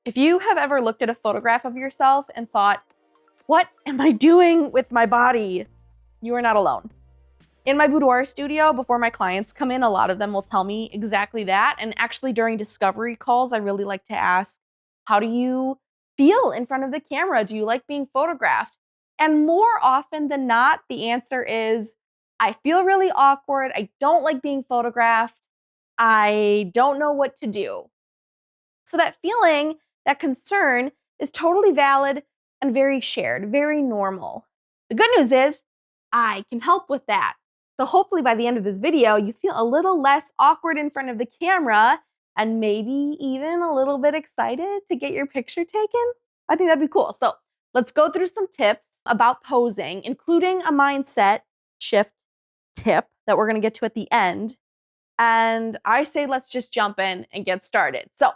If you have ever looked at a photograph of yourself and thought, what am I doing with my body? You are not alone. In my boudoir studio, before my clients come in, a lot of them will tell me exactly that. And actually during discovery calls, I really like to ask, how do you feel in front of the camera? Do you like being photographed? And more often than not, the answer is, I feel really awkward. I don't like being photographed. I don't know what to do. So that feeling, that concern is totally valid and very shared, very normal. The good news is I can help with that. So hopefully by the end of this video, you feel a little less awkward in front of the camera and maybe even a little bit excited to get your picture taken. I think that'd be cool. So let's go through some tips about posing, including a mindset shift tip that we're gonna get to at the end. And I say let's just jump in and get started. So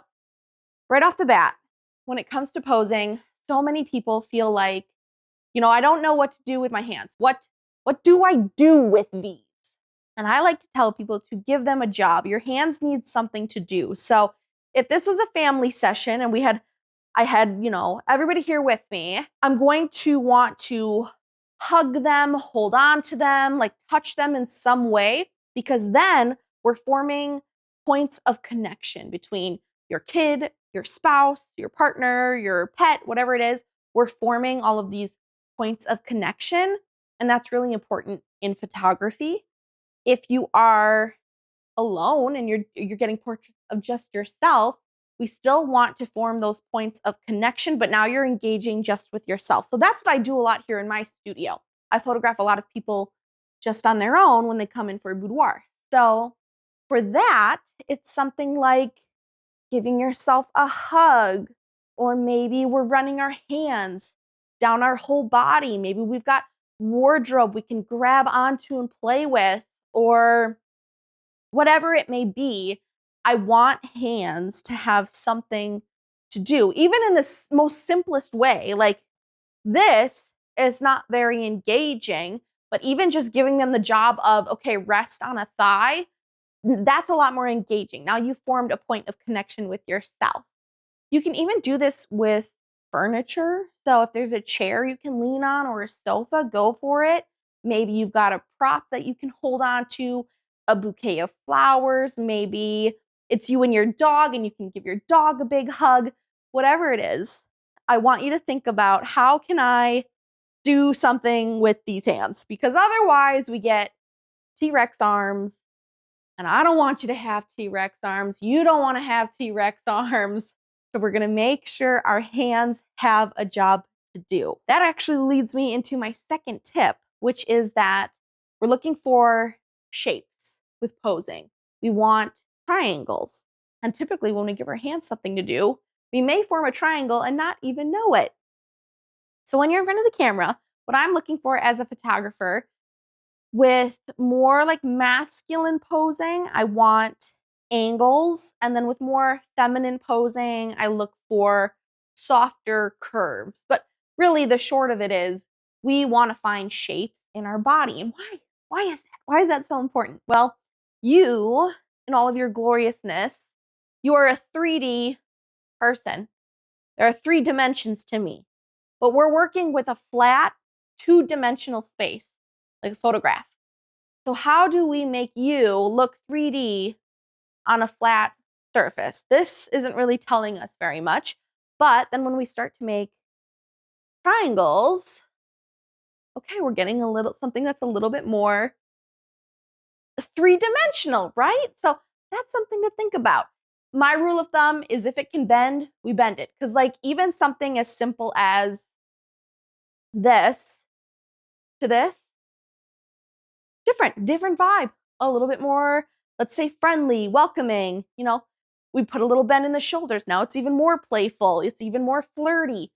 right off the bat, when it comes to posing, so many people feel like, I don't know what to do with my hands. What do I do with these? And I like to tell people to give them a job. Your hands need something to do. So if this was a family session and I had, everybody here with me, I'm going to want to hug them, hold on to them, like touch them in some way, because then we're forming points of connection between your kid, your spouse, your partner, your pet, whatever it is. We're forming all of these points of connection, and that's really important in photography. If you are alone and you're getting portraits of just yourself, we still want to form those points of connection, but now you're engaging just with yourself. So that's what I do a lot here in my studio. I photograph a lot of people just on their own when they come in for a boudoir. So for that, it's something like giving yourself a hug, or maybe we're running our hands down our whole body. Maybe we've got wardrobe we can grab onto and play with, or whatever it may be. I want hands to have something to do, even in the most simplest way. Like this is not very engaging, but even just giving them the job of, okay, rest on a thigh, that's a lot more engaging. Now you've formed a point of connection with yourself. You can even do this with furniture. So if there's a chair you can lean on or a sofa, go for it. Maybe you've got a prop that you can hold on to, a bouquet of flowers. Maybe it's you and your dog and you can give your dog a big hug. Whatever it is, I want you to think about, how can I do something with these hands? Because otherwise we get T-Rex arms, and I don't want you to have T-Rex arms. You don't want to have T-Rex arms. So we're going to make sure our hands have a job to do. That actually leads me into my second tip, which is that we're looking for shapes with posing. We want triangles. And typically when we give our hands something to do, we may form a triangle and not even know it. So when you're in front of the camera, what I'm looking for as a photographer, with more like masculine posing, I want angles. And then with more feminine posing, I look for softer curves. But really the short of it is, we want to find shapes in our body. And why? Why is that? Why is that so important? Well, you, in all of your gloriousness, you are a 3D person. There are 3 dimensions to me. But we're working with a flat 2-dimensional space, like a photograph. So how do we make you look 3D on a flat surface? This isn't really telling us very much. But then when we start to make triangles, okay, we're getting something that's a little bit more 3-dimensional, right? So that's something to think about. My rule of thumb is, if it can bend, we bend it. Because like even something as simple as this to this, different vibe, a little bit more, let's say, friendly, welcoming. We put a little bend in the shoulders. Now it's even more playful. It's even more flirty.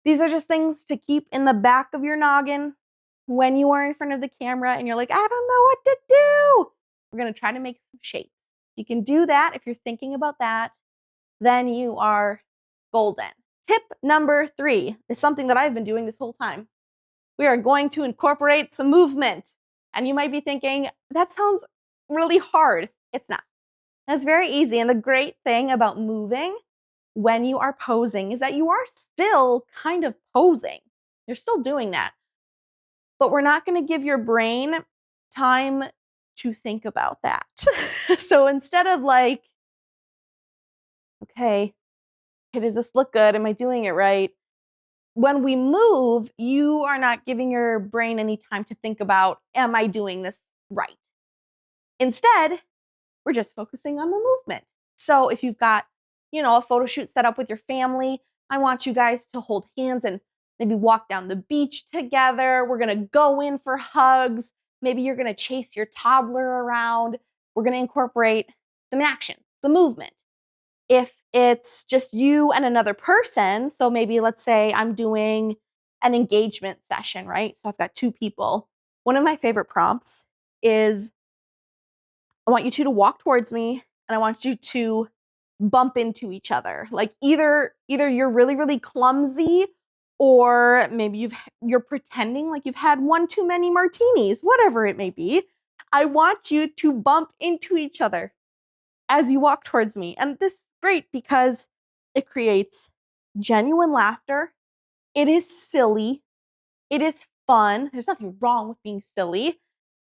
These are just things to keep in the back of your noggin when you are in front of the camera and you're like, I don't know what to do. We're going to try to make some shapes. You can do that. If you're thinking about that, then you are golden. Tip number 3 is something that I've been doing this whole time. We are going to incorporate some movement. And you might be thinking, that sounds really hard. It's not. It's very easy. And the great thing about moving when you are posing is that you are still kind of posing. You're still doing that. But we're not going to give your brain time to think about that. So instead of like, okay, does this look good? Am I doing it right? When we move, you are not giving your brain any time to think about, am I doing this right? Instead, we're just focusing on the movement. So if you've got, a photo shoot set up with your family, I want you guys to hold hands and maybe walk down the beach together. We're going to go in for hugs. Maybe you're going to chase your toddler around. We're going to incorporate some action, some movement. If it's just you and another person, so maybe let's say I'm doing an engagement session, right? So I've got two people. One of my favorite prompts is I want you two to walk towards me and I want you to bump into each other. Like either you're really, really clumsy or maybe you're pretending like you've had one too many martinis, whatever it may be. I want you to bump into each other as you walk towards me. And this is great because it creates genuine laughter. It is silly. It is fun. There's nothing wrong with being silly.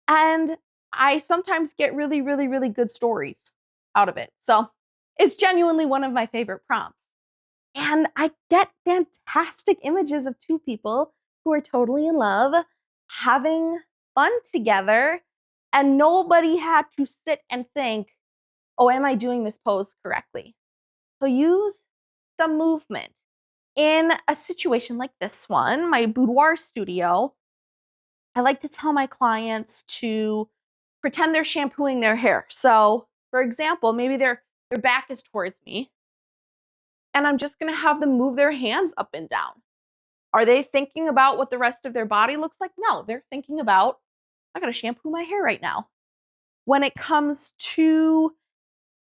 And I sometimes get really, really, really good stories out of it. So it's genuinely one of my favorite prompts. And I get fantastic images of two people who are totally in love, having fun together, and nobody had to sit and think, oh, am I doing this pose correctly? So use some movement. In a situation like this one, my boudoir studio, I like to tell my clients to pretend they're shampooing their hair. So, for example, maybe their back is towards me, and I'm just going to have them move their hands up and down. Are they thinking about what the rest of their body looks like? No, they're thinking about, I got to shampoo my hair right now. When it comes to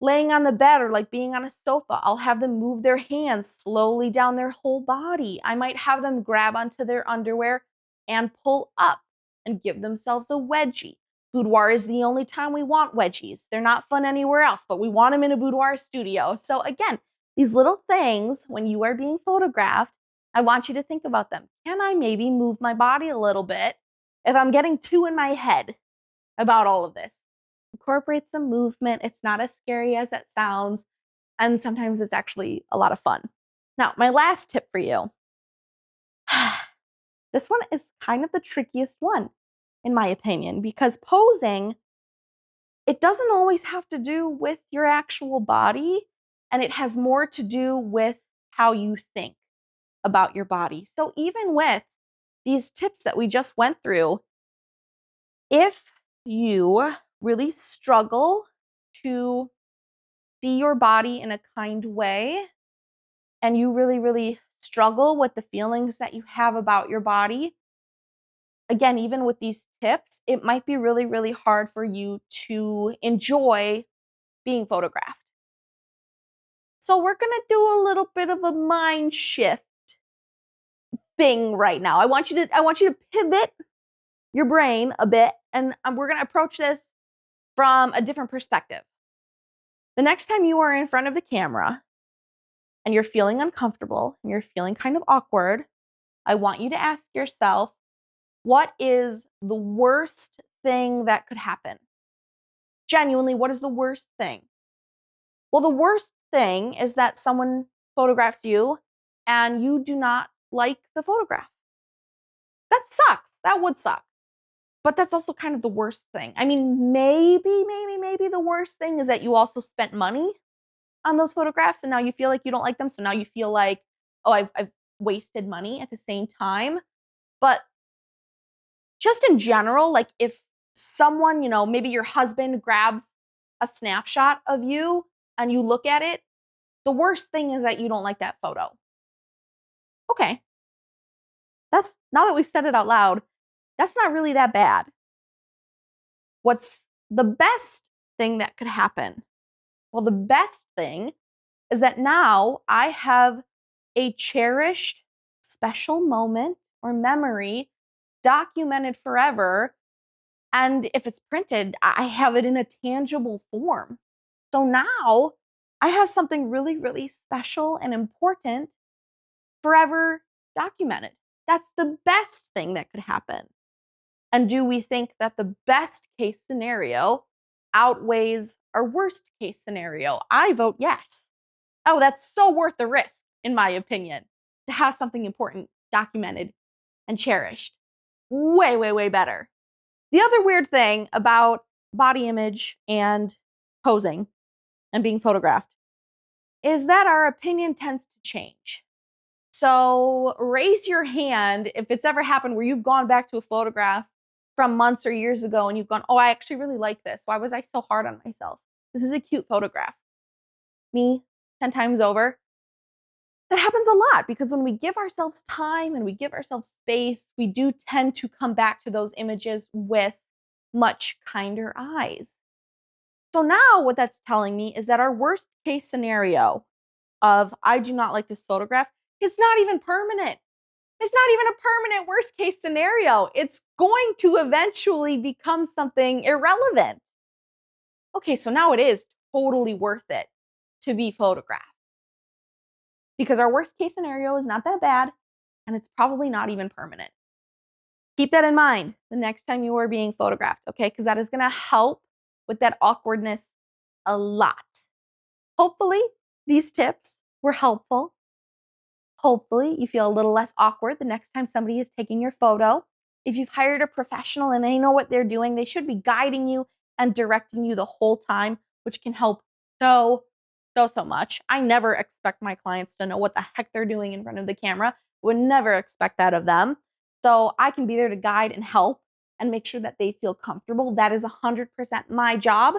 laying on the bed or like being on a sofa, I'll have them move their hands slowly down their whole body. I might have them grab onto their underwear and pull up and give themselves a wedgie. Boudoir is the only time we want wedgies. They're not fun anywhere else, but we want them in a boudoir studio. So again, these little things, when you are being photographed, I want you to think about them. Can I maybe move my body a little bit if I'm getting too in my head about all of this? Incorporate some movement. It's not as scary as it sounds. And sometimes it's actually a lot of fun. Now, my last tip for you. This one is kind of the trickiest one, in my opinion, because posing, it doesn't always have to do with your actual body, and it has more to do with how you think about your body. So even with these tips that we just went through, if you really struggle to see your body in a kind way, and you really, really struggle with the feelings that you have about your body, again, even with these tips, it might be really, really hard for you to enjoy being photographed. So we're going to do a little bit of a mind shift thing right now. I want you to pivot your brain a bit, and we're going to approach this from a different perspective. The next time you are in front of the camera and you're feeling uncomfortable and you're feeling kind of awkward, I want you to ask yourself, what is the worst thing that could happen? Genuinely, what is the worst thing? Well, the worst thing is that someone photographs you and you do not like the photograph. That sucks. That would suck. But that's also kind of the worst thing. I mean, maybe the worst thing is that you also spent money on those photographs and now you feel like you don't like them. So now you feel like, oh, I've wasted money at the same time. But just in general, like if someone, maybe your husband grabs a snapshot of you and you look at it, the worst thing is that you don't like that photo. Okay. Now that we've said it out loud, that's not really that bad. What's the best thing that could happen? Well, the best thing is that now I have a cherished special moment or memory documented forever. And if it's printed, I have it in a tangible form. So now I have something really, really special and important forever documented. That's the best thing that could happen. And do we think that the best case scenario outweighs our worst case scenario? I vote yes. Oh, that's so worth the risk, in my opinion, to have something important documented and cherished. Way, way, way better. The other weird thing about body image and posing and being photographed is that our opinion tends to change. So raise your hand if it's ever happened where you've gone back to a photograph from months or years ago and you've gone, oh, I actually really like this. Why was I so hard on myself? This is a cute photograph. Me, 10 times over. That happens a lot because when we give ourselves time and we give ourselves space, we do tend to come back to those images with much kinder eyes. So now what that's telling me is that our worst case scenario of I do not like this photograph, it's not even permanent. It's not even a permanent worst case scenario. It's going to eventually become something irrelevant. Okay, so now it is totally worth it to be photographed. Because our worst case scenario is not that bad, and it's probably not even permanent. Keep that in mind the next time you are being photographed, okay? Because that is going to help with that awkwardness a lot. Hopefully, these tips were helpful. Hopefully, you feel a little less awkward the next time somebody is taking your photo. If you've hired a professional and they know what they're doing, they should be guiding you and directing you the whole time, which can help so much. I never expect my clients to know what the heck they're doing in front of the camera. Would never expect that of them. So I can be there to guide and help and make sure that they feel comfortable. That is 100% my job.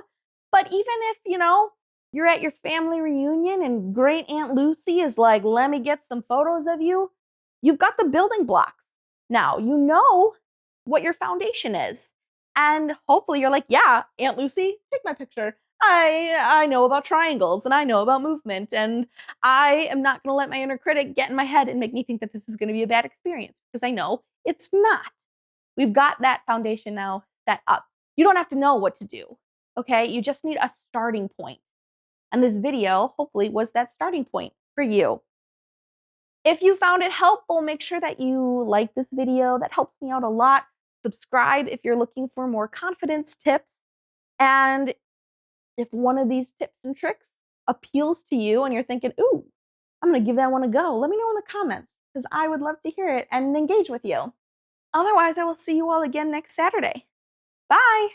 But even if, you're at your family reunion and great Aunt Lucy is like, let me get some photos of you, you've got the building blocks. Now, you know what your foundation is. And hopefully you're like, yeah, Aunt Lucy, take my picture. I know about triangles and I know about movement, and I am not going to let my inner critic get in my head and make me think that this is going to be a bad experience, because I know it's not. We've got that foundation now set up. You don't have to know what to do, okay? You just need a starting point. And this video, hopefully, was that starting point for you. If you found it helpful, make sure that you like this video. That helps me out a lot. Subscribe if you're looking for more confidence tips. And if one of these tips and tricks appeals to you and you're thinking, ooh, I'm going to give that one a go, let me know in the comments, because I would love to hear it and engage with you. Otherwise, I will see you all again next Saturday. Bye.